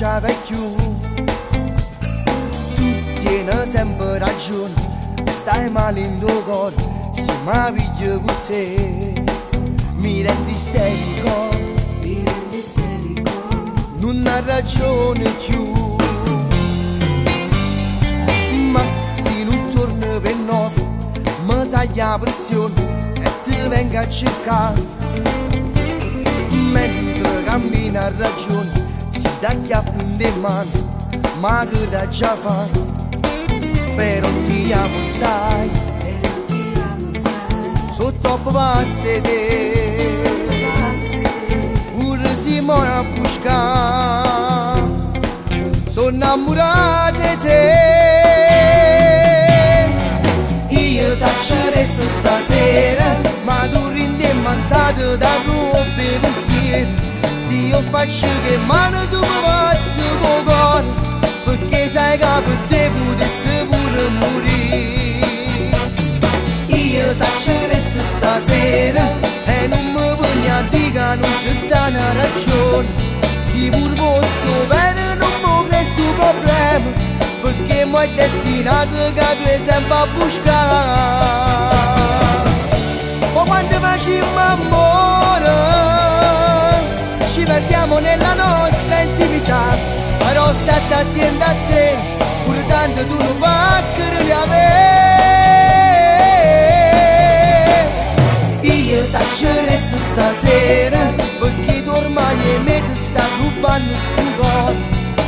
c'aveva più. Tu tieni sempre ragione, stai male in tuo cuore, se mi piglio con te. Mi rendi isterico, non ha ragione più. Ma se non torno per notte, mi sai la pressione e ti vengo a cercare. Mentre cammino a ragione, si dà chiappo in le mani, ma che da già fare. Però ti amo, sai, sono troppo pazze te, pure si muore a buscare, sono innamorata di te. Io t'acceresso stasera, ma tu rindi immanzato da robe pensieri. Se io faccio che mano tu mi fatti con cuore, perché sai che per te potessi pure morire. Io t'acceresso stasera e non mi voglio a dire che non c'è sta una ragione. Se pur posso bene non mi presto problema, perché mo è destinato che tu sei sempre a buscare. Ma quando facciamo amore ci perdiamo nella nostra intimità, però state attento a te, pure tanto tu non vai di avere. Io t'acceresso stasera, perché tu ormai mi sta rubando sto cuore.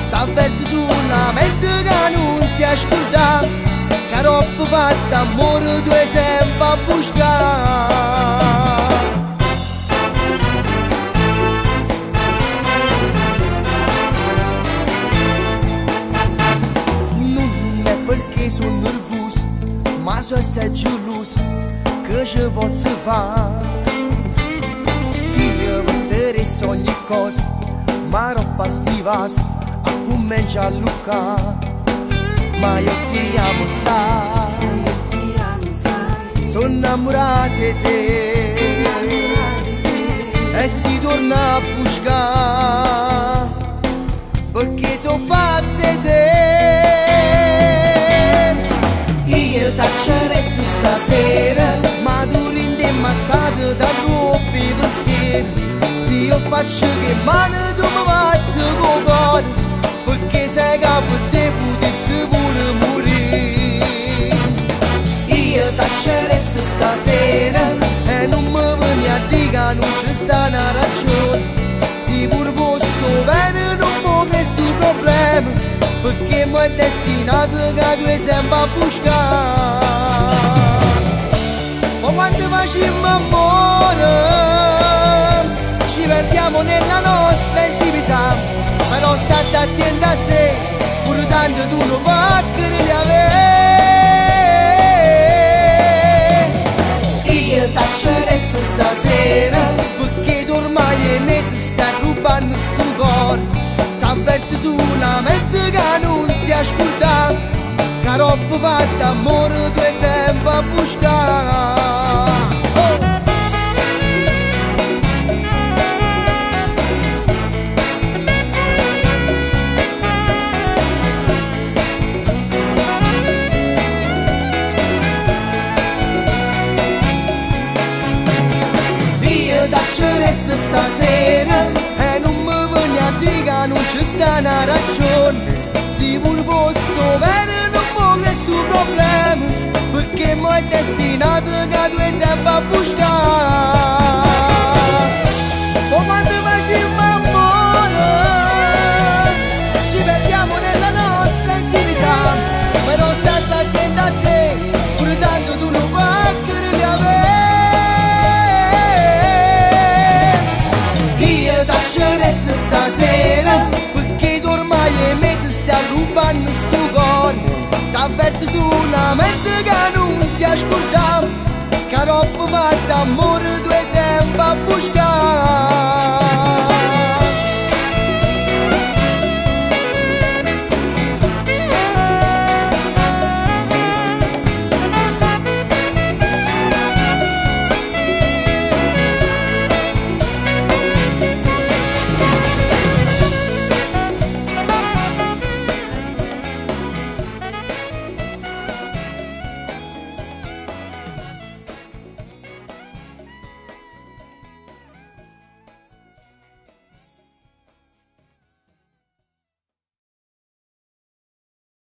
T'avverto sulla mente che non ti ascolta, che roba fatta amore tu sei sempre a buscare. Sono nervoso, ma so essere geloso, che ci posso fare? Io per te resto ogni cosa, ma roba sti vasi, a comincia a luccare. Ma io ti amo, sai, sono innamorata di te, e si torna a buscare, perché sono pazza di te. Io t'acceresso stasera, ma tu rindi ammazzato da troppi pensieri. Se io faccio che mano tu mi fatti con cuore, perché sai che per te potessi pure morire. Io t'acceresso stasera e non mi vieni a dire che non c'è sta una ragione. Se pur fosse bene non mi presto problema, perché mo è destinato che tu sei sempre a buscare. Ma quando facciamo amore ci perdiamo nella nostra intimità, però state attenti a te, pure tanto tu non vai di avere. Io t'acceresso stasera, perché tu ormai mi sta rubando sto cuore. T'avverto sulla mente che non ti ascolta, che roba fatta amore tu sei sempre a buscare. Io t'acceresso stasera e non mi voglio a dire che non c'è sta una ragione. Se pur fosse bene non mi presto problema, perché mo è destinato che tu sei sempre a buscare. Ma quando facciamo amore ci perdiamo nella nostra intimità, però state attento a te, pure tanto tu non vai di avere. Io t'acceresso stasera, perché tu ormai mi stai rubando sto cuore. T'avverto sulla mente che non ti ascolta, che roba fatta amore tu sei sempre a buscare.